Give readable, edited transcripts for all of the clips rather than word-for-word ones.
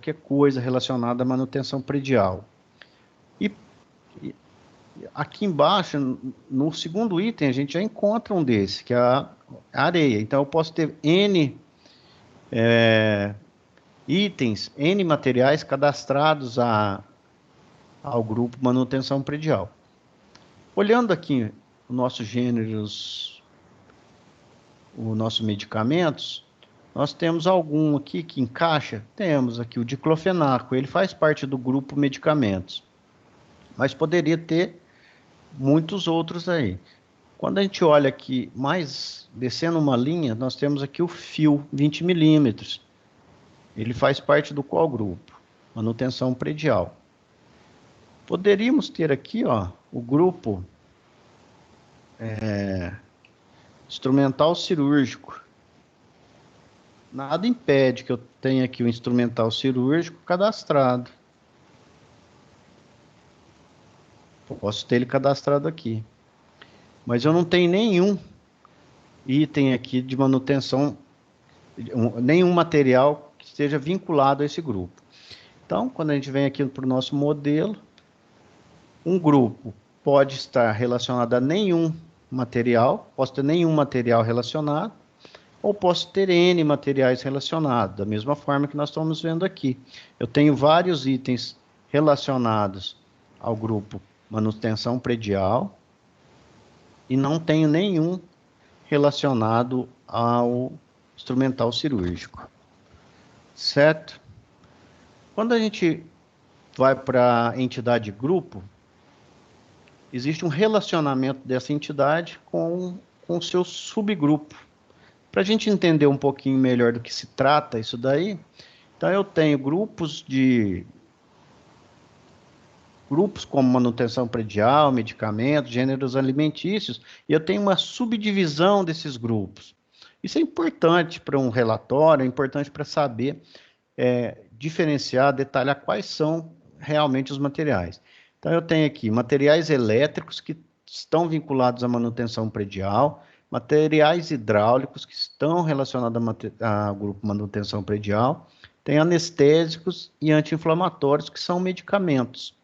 qualquer coisa relacionada à manutenção predial. E aqui embaixo, no segundo item, a gente já encontra um desse, que é a areia. Então, eu posso ter N itens, N materiais cadastrados ao grupo manutenção predial. Olhando aqui os nossos gêneros, os nossos medicamentos, nós temos algum aqui que encaixa. Temos aqui o diclofenaco, ele faz parte do grupo medicamentos, mas poderia ter muitos outros aí. Quando a gente olha aqui, mais descendo uma linha, nós temos aqui o fio 20 milímetros. Ele faz parte do qual grupo? Manutenção predial. Poderíamos ter aqui, ó, o grupo instrumental cirúrgico. Nada impede que eu tenha aqui o instrumental cirúrgico cadastrado. Posso ter ele cadastrado aqui. Mas eu não tenho nenhum item aqui de manutenção, nenhum material que esteja vinculado a esse grupo. Então, quando a gente vem aqui para o nosso modelo, um grupo pode estar relacionado a nenhum material, posso ter nenhum material relacionado, ou posso ter N materiais relacionados, da mesma forma que nós estamos vendo aqui. Eu tenho vários itens relacionados ao grupo manutenção predial e não tenho nenhum relacionado ao instrumental cirúrgico. Certo? Quando a gente vai para a entidade grupo, existe um relacionamento dessa entidade com o seu subgrupo. Para a gente entender um pouquinho melhor do que se trata isso daí, então eu tenho grupos como manutenção predial, medicamentos, gêneros alimentícios, e eu tenho uma subdivisão desses grupos. Isso é importante para um relatório, é importante para saber diferenciar, detalhar quais são realmente os materiais. Então, eu tenho aqui materiais elétricos que estão vinculados à manutenção predial, materiais hidráulicos que estão relacionados ao grupo manutenção predial, tem anestésicos e anti-inflamatórios que são medicamentos,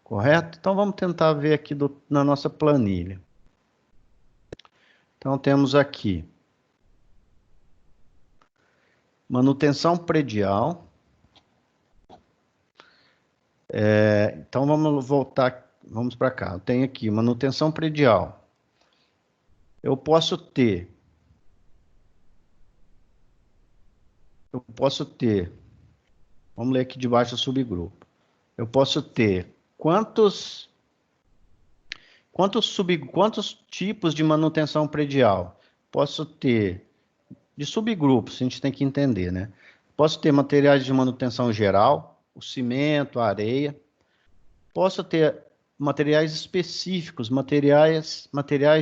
correto? Então, vamos tentar ver aqui na nossa planilha. Então, temos aqui manutenção predial. Então, vamos voltar, vamos para cá. Eu tenho aqui manutenção predial. Eu posso ter, vamos ler aqui debaixo do subgrupo. Eu posso ter quantos tipos de manutenção predial? Posso ter de subgrupos, a gente tem que entender, né? Posso ter materiais de manutenção geral, o cimento, a areia. Posso ter materiais específicos, materiais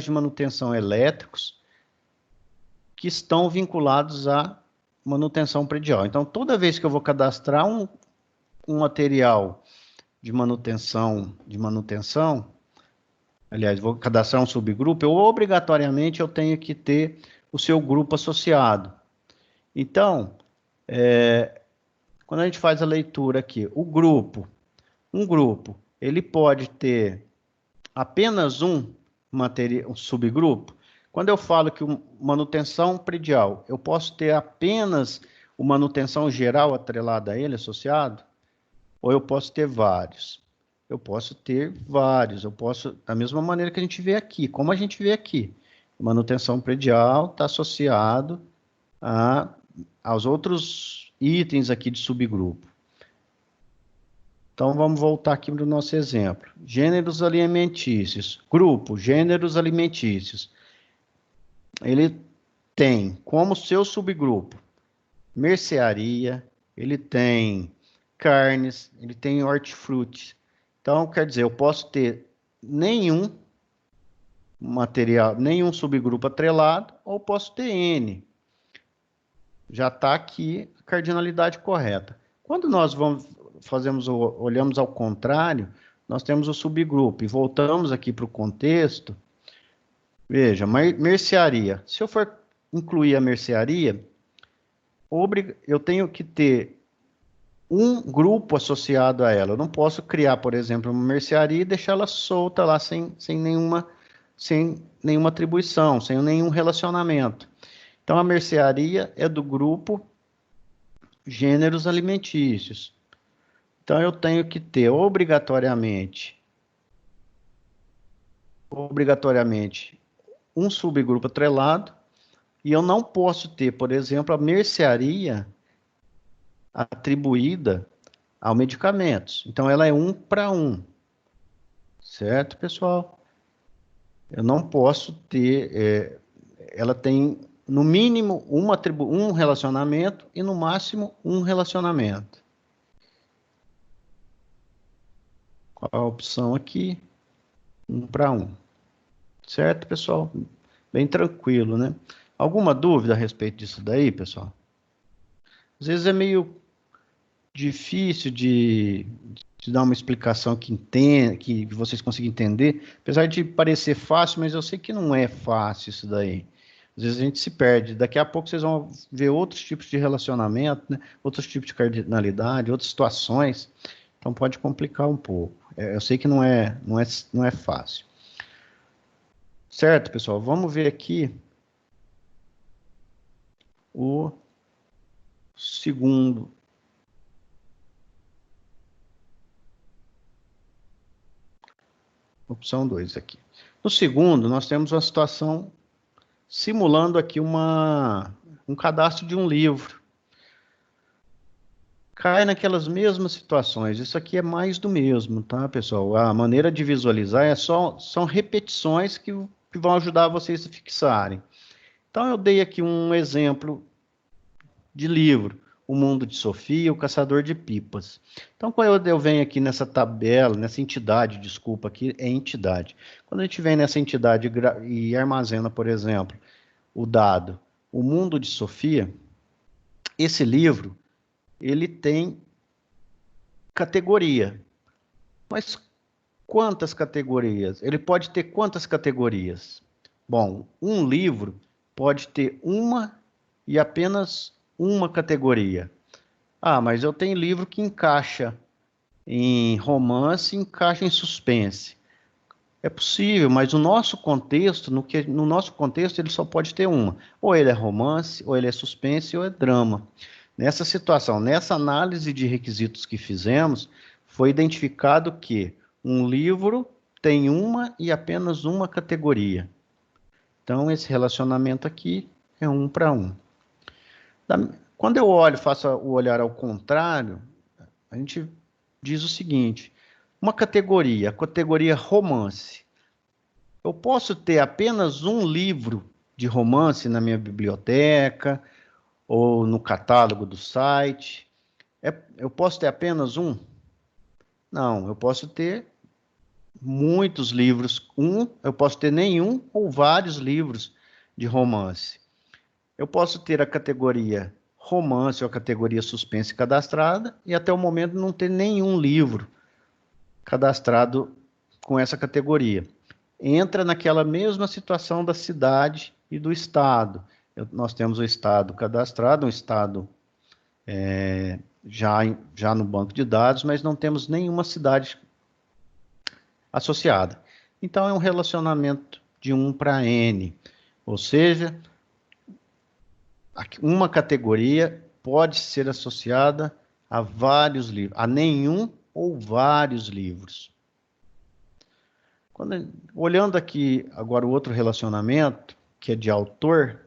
de manutenção elétricos, que estão vinculados à manutenção predial. Então, toda vez que eu vou cadastrar um material de manutenção, aliás, vou cadastrar um subgrupo, obrigatoriamente eu tenho que ter o seu grupo associado. Então, quando a gente faz a leitura aqui, um grupo, ele pode ter apenas um subgrupo. Quando eu falo que manutenção predial, eu posso ter apenas o manutenção geral atrelada a ele, associado? Ou eu posso ter vários? Eu posso ter vários, da mesma maneira que a gente vê aqui, como a gente vê aqui. Manutenção predial está associado aos outros itens aqui de subgrupo. Então, vamos voltar aqui para o nosso exemplo. Gêneros alimentícios. Grupo, gêneros alimentícios. Ele tem como seu subgrupo mercearia, ele tem carnes, ele tem hortifruti. Então, quer dizer, eu posso ter nenhum material, nenhum subgrupo atrelado, ou posso ter N. Já está aqui a cardinalidade correta. Quando nós olhamos ao contrário, nós temos o subgrupo, e voltamos aqui para o contexto. Veja, mercearia. Se eu for incluir a mercearia, eu tenho que ter um grupo associado a ela. Eu não posso criar, por exemplo, uma mercearia e deixar ela solta lá sem nenhuma atribuição, sem nenhum relacionamento. Então, a mercearia é do grupo gêneros alimentícios. Então, eu tenho que ter obrigatoriamente um subgrupo atrelado, e eu não posso ter, por exemplo, a mercearia atribuída ao medicamentos. Então, ela é 1 para 1. Certo, pessoal? Eu não posso ter... ela tem, no mínimo, um relacionamento e, no máximo, um relacionamento. Qual a opção aqui? 1 para 1. Certo, pessoal? Bem tranquilo, né? Alguma dúvida a respeito disso daí, pessoal? Às vezes é meio difícil de dar uma explicação que entenda, que vocês consigam entender, apesar de parecer fácil, mas eu sei que não é fácil isso daí. Às vezes a gente se perde. Daqui a pouco vocês vão ver outros tipos de relacionamento, né? Outros tipos de cardinalidade, outras situações. Então pode complicar um pouco. Eu sei que não é fácil. Certo, pessoal? Vamos ver aqui o segundo. Opção 2 aqui. No segundo, nós temos uma situação simulando aqui um cadastro de um livro. Cai naquelas mesmas situações. Isso aqui é mais do mesmo, tá, pessoal? A maneira de visualizar são repetições que vão ajudar vocês a fixarem. Então, eu dei aqui um exemplo de livro. O Mundo de Sofia, o Caçador de Pipas. Então, quando eu venho aqui nessa tabela, nessa entidade, desculpa, aqui é entidade. Quando a gente vem nessa entidade e armazena, por exemplo, o dado O Mundo de Sofia, esse livro, ele tem categoria. Mas quantas categorias? Ele pode ter quantas categorias? Bom, um livro pode ter uma e apenas uma categoria. Ah, mas eu tenho livro que encaixa em romance, encaixa em suspense. É possível, mas no nosso contexto, no nosso contexto, ele só pode ter uma. Ou ele é romance, ou ele é suspense, ou é drama. Nessa situação, nessa análise de requisitos que fizemos, foi identificado que um livro tem uma e apenas uma categoria. Então, esse relacionamento aqui é 1 para 1. Quando eu olho, faço o olhar ao contrário, a gente diz o seguinte: uma categoria, a categoria romance. Eu posso ter apenas um livro de romance na minha biblioteca ou no catálogo do site. Eu posso ter apenas um? Não, eu posso ter muitos livros. Eu posso ter nenhum ou vários livros de romance. Eu posso ter a categoria romance ou a categoria suspense cadastrada e até o momento não ter nenhum livro cadastrado com essa categoria. Entra naquela mesma situação da cidade e do estado. Nós temos o estado cadastrado, um estado já no banco de dados, mas não temos nenhuma cidade associada. Então, é um relacionamento de 1 para N, ou seja, uma categoria pode ser associada a vários livros, a nenhum ou vários livros. Olhando aqui agora o outro relacionamento, que é de autor,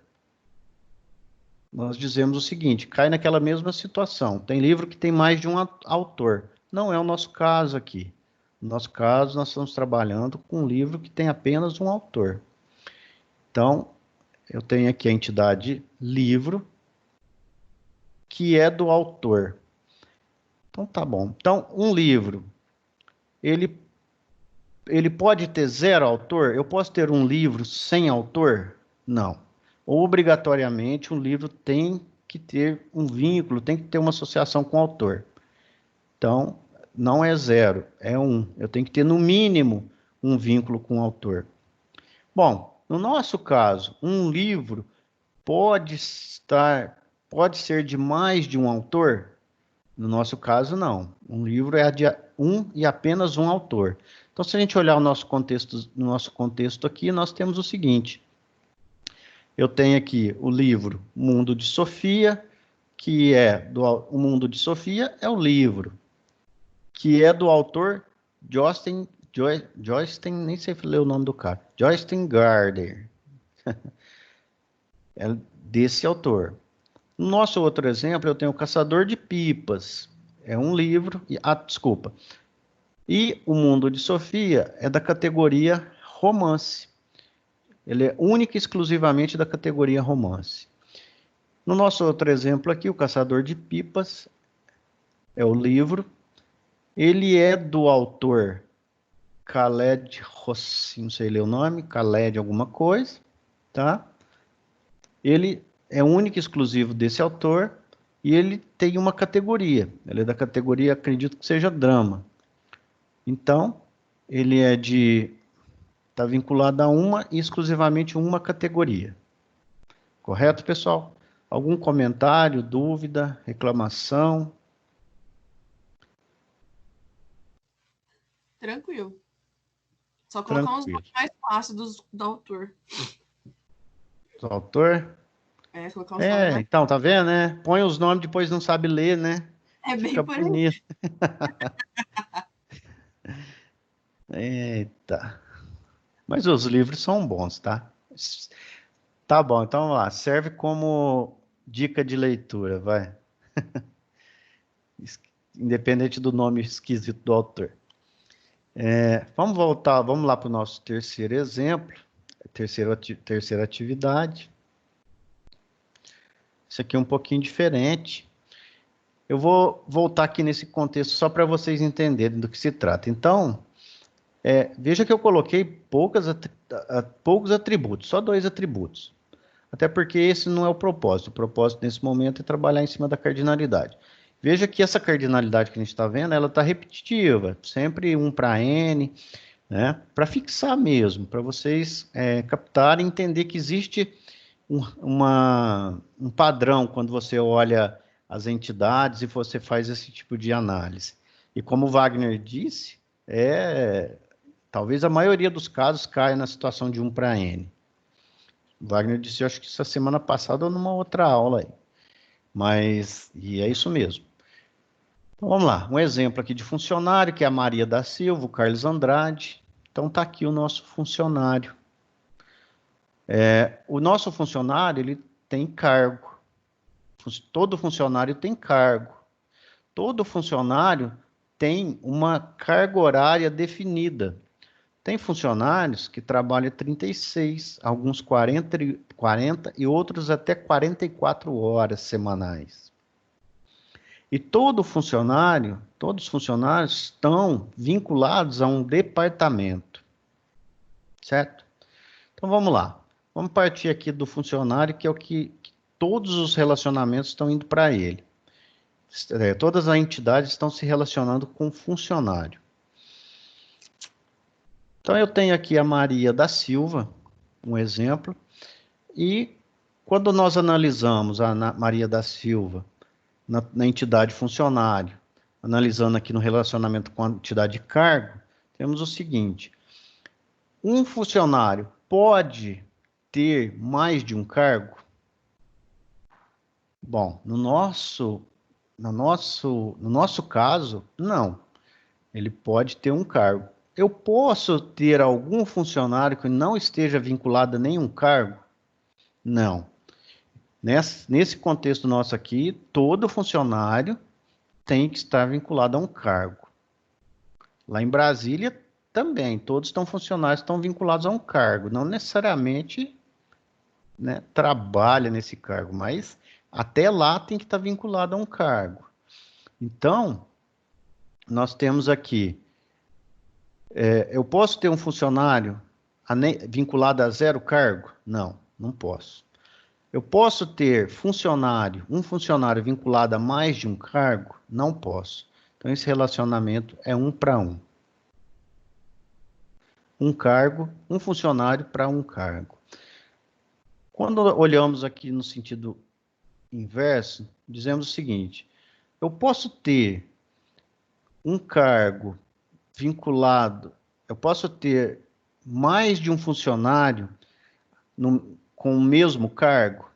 nós dizemos o seguinte: cai naquela mesma situação. Tem livro que tem mais de um autor. Não é o nosso caso aqui. No nosso caso, nós estamos trabalhando com um livro que tem apenas um autor. Então, eu tenho aqui a entidade livro, que é do autor. Então, tá bom. Então, um livro, ele pode ter 0 autor? Eu posso ter um livro sem autor? Não. Obrigatoriamente, um livro tem que ter um vínculo, tem que ter uma associação com o autor. Então, não é 0, é 1. Eu tenho que ter, no mínimo, um vínculo com o autor. Bom, no nosso caso, um livro pode ser de mais de um autor? No nosso caso, não. Um livro é de um e apenas um autor. Então, se a gente olhar o no nosso contexto aqui, nós temos o seguinte. Eu tenho aqui o livro Mundo de Sofia, que é o Mundo de Sofia é o livro, que é do autor Joysten, nem sei ler o nome do cara, Joysten Gardner, é desse autor. No nosso outro exemplo, eu tenho o Caçador de Pipas, é um livro, desculpa, e o Mundo de Sofia é da categoria romance, ele é único e exclusivamente da categoria romance. No nosso outro exemplo aqui, o Caçador de Pipas é o livro, ele é do autor Khaled Hosseini, não sei ler o nome, Khaled alguma coisa, tá? Ele é único e exclusivo desse autor e ele tem uma categoria. Ele é da categoria, acredito que seja drama. Então, ele está vinculado a uma e exclusivamente uma categoria. Correto, pessoal? Algum comentário, dúvida, reclamação? Tranquilo. Só colocar uns Tranquilo. nomes mais fáceis do autor. Do autor? Colocar uns nomes mais... Então, tá vendo, né? Põe os nomes, depois não sabe ler, né? É bem Fica por aí. bonito. Eita. Mas os livros são bons, tá? Tá bom, então vamos lá. Serve como dica de leitura, vai. Independente do nome esquisito do autor. Vamos voltar, vamos lá para o nosso terceiro exemplo, terceira atividade. Isso aqui é um pouquinho diferente. Eu vou voltar aqui nesse contexto só para vocês entenderem do que se trata. Então, veja que eu coloquei poucos atributos, só 2 atributos. Até porque esse não é o propósito. O propósito nesse momento é trabalhar em cima da cardinalidade. Veja que essa cardinalidade que a gente está vendo, ela está repetitiva, sempre 1 para N, né? Para fixar mesmo, para vocês captarem e entender que existe um padrão quando você olha as entidades e você faz esse tipo de análise. E como o Wagner disse, talvez a maioria dos casos caia na situação de 1 para N. O Wagner disse, eu acho que essa semana passada ou numa outra aula aí. E é isso mesmo. Então, vamos lá. Um exemplo aqui de funcionário, que é a Maria da Silva, o Carlos Andrade. Então, está aqui o nosso funcionário. O nosso funcionário, ele tem cargo. Todo funcionário tem cargo. Todo funcionário tem uma carga horária definida. Tem funcionários que trabalham 36, alguns 40 e outros até 44 horas semanais. E todos os funcionários estão vinculados a um departamento, certo? Então vamos lá. Vamos partir aqui do funcionário, que é o que todos os relacionamentos estão indo para ele. Todas as entidades estão se relacionando com o funcionário. Então, eu tenho aqui a Maria da Silva, um exemplo, e quando nós analisamos a Maria da Silva na entidade funcionário, analisando aqui no relacionamento com a entidade de cargo, temos o seguinte: um funcionário pode ter mais de um cargo? Bom, no nosso caso, não. Ele pode ter um cargo. Eu posso ter algum funcionário que não esteja vinculado a nenhum cargo? Não. Nesse contexto nosso aqui, todo funcionário tem que estar vinculado a um cargo. Lá em Brasília, também, todos funcionários estão vinculados a um cargo. Não necessariamente, né, trabalha nesse cargo, mas até lá tem que estar vinculado a um cargo. Então, nós temos aqui, eu posso ter um funcionário vinculado a 0 cargo? Não, não posso. Eu posso ter um funcionário vinculado a mais de um cargo? Não posso. Então, esse relacionamento é 1 para 1. Um cargo, um funcionário para um cargo. Quando olhamos aqui no sentido inverso, dizemos o seguinte: eu posso ter um cargo vinculado, eu posso ter mais de um funcionário com o mesmo cargo?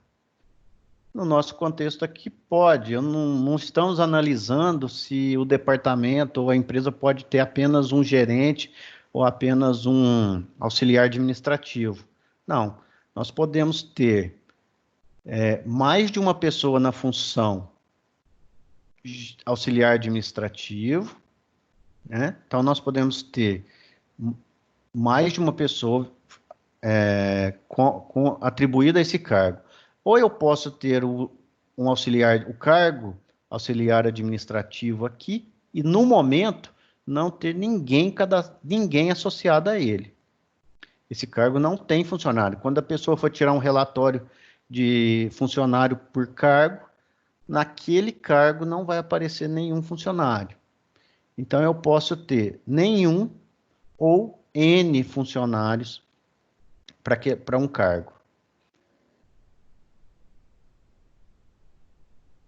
No nosso contexto aqui, pode. Não estamos analisando se o departamento ou a empresa pode ter apenas um gerente ou apenas um auxiliar administrativo. Não, nós podemos ter mais de uma pessoa na função auxiliar administrativo, né? Então, nós podemos ter mais de uma pessoa atribuída a esse cargo. Ou eu posso ter um auxiliar, o cargo auxiliar administrativo aqui, e no momento não ter ninguém associado a ele. Esse cargo não tem funcionário. Quando a pessoa for tirar um relatório de funcionário por cargo, naquele cargo não vai aparecer nenhum funcionário. Então, eu posso ter nenhum ou N funcionários para um cargo.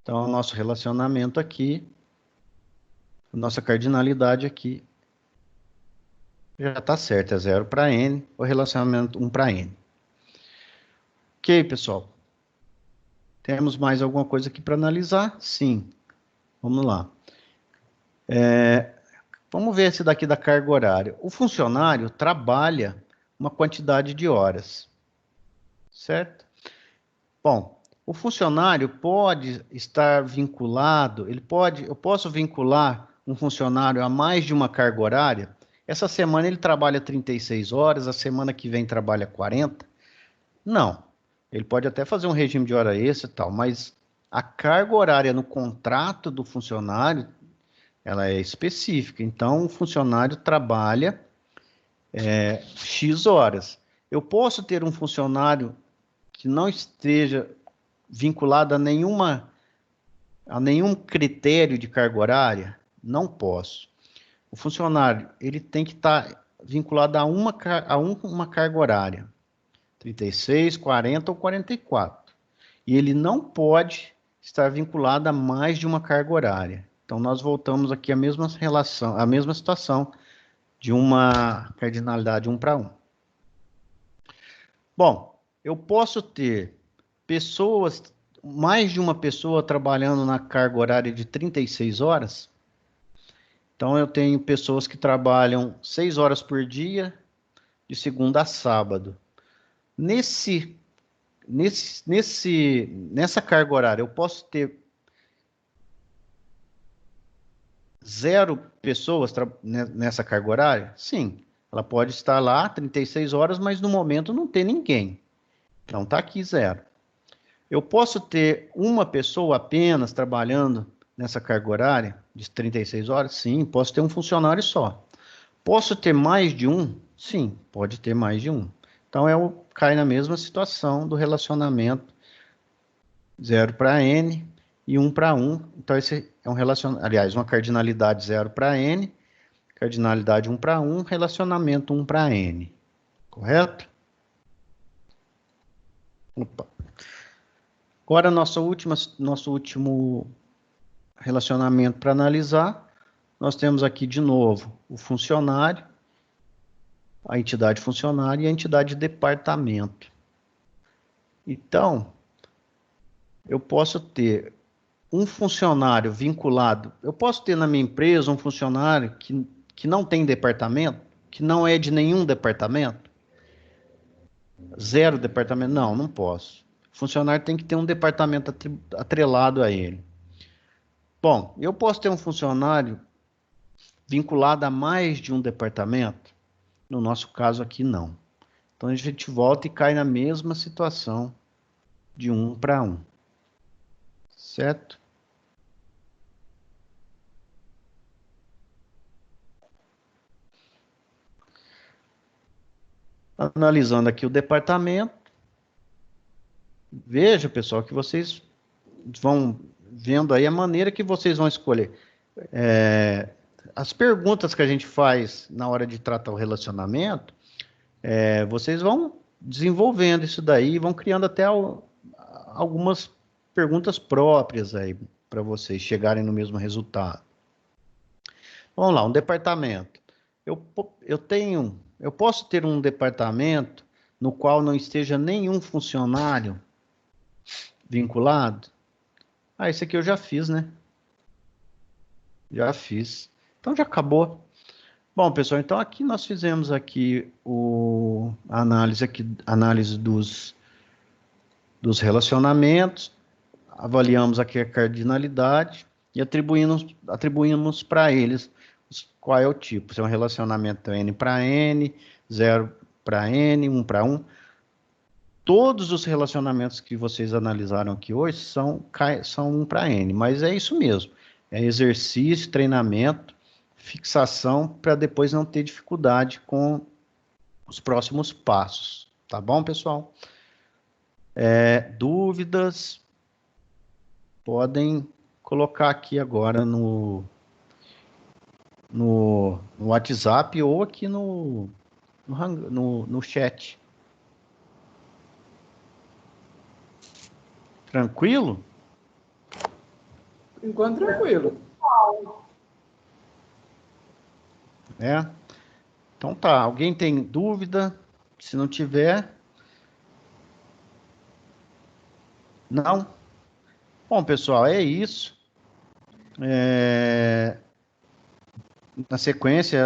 Então, o nosso relacionamento aqui, a nossa cardinalidade aqui, já está certo, é 0 para N, o relacionamento 1 para N. Ok, pessoal? Temos mais alguma coisa aqui para analisar? Sim. Vamos lá. Vamos ver esse daqui da carga horária. O funcionário trabalha uma quantidade de horas, certo? Bom, o funcionário pode estar vinculado, eu posso vincular um funcionário a mais de uma carga horária. Essa semana ele trabalha 36 horas, a semana que vem trabalha 40. Não, ele pode até fazer um regime de hora extra e tal, mas a carga horária no contrato do funcionário, ela é específica. Então, o funcionário trabalha X horas. Eu posso ter um funcionário que não esteja vinculado a nenhum critério de carga horária? Não posso. O funcionário, ele tem que estar vinculado a uma carga horária, 36, 40 ou 44. E ele não pode estar vinculado a mais de uma carga horária. Então, nós voltamos aqui à mesma relação, à mesma situação de uma cardinalidade 1 para 1. Bom, eu posso ter mais de uma pessoa trabalhando na carga horária de 36 horas. Então, eu tenho pessoas que trabalham 6 horas por dia, de segunda a sábado. Nessa carga horária, eu posso ter 0 pessoas nessa carga horária? Sim, ela pode estar lá 36 horas, mas no momento não tem ninguém. Então, está aqui 0. Eu posso ter uma pessoa apenas trabalhando nessa carga horária de 36 horas? Sim, posso ter um funcionário só. Posso ter mais de um? Sim, pode ter mais de um. Então, cai na mesma situação do relacionamento 0 para N e 1 para 1. Então, esse é uma cardinalidade 0 para N, cardinalidade 1 para 1, relacionamento 1 para N. Correto? Opa. Agora, nosso último relacionamento para analisar, nós temos aqui de novo o funcionário, a entidade funcionária e a entidade departamento. Então, eu posso ter um funcionário vinculado, eu posso ter na minha empresa um funcionário que não tem departamento, que não é de nenhum departamento? 0 departamento? Não posso. O funcionário tem que ter um departamento atrelado a ele. Bom, eu posso ter um funcionário vinculado a mais de um departamento? No nosso caso aqui, não. Então, a gente volta e cai na mesma situação de 1 para 1. Certo? Analisando aqui o departamento, veja, pessoal, que vocês vão vendo aí a maneira que vocês vão escolher. As perguntas que a gente faz na hora de tratar o relacionamento, vocês vão desenvolvendo isso daí, vão criando até algumas perguntas próprias aí. para vocês chegarem no mesmo resultado. Vamos lá, um departamento. Eu posso ter um departamento no qual não esteja nenhum funcionário vinculado? Ah, esse aqui eu já fiz, né? Já fiz. Então já acabou. Bom, pessoal, então aqui nós fizemos aqui a análise dos relacionamentos, avaliamos aqui a cardinalidade e atribuímos para eles qual é o tipo. Se é um relacionamento N para N, 0 para N, 1 para 1. Todos os relacionamentos que vocês analisaram aqui hoje são 1 para N, mas é isso mesmo. É exercício, treinamento, fixação, para depois não ter dificuldade com os próximos passos. Tá bom, pessoal? Dúvidas? Podem colocar aqui agora no WhatsApp ou aqui no chat. Tranquilo? Enquanto tranquilo. Então tá. Alguém tem dúvida? Se não tiver... Não? Bom, pessoal, é isso. Na sequência,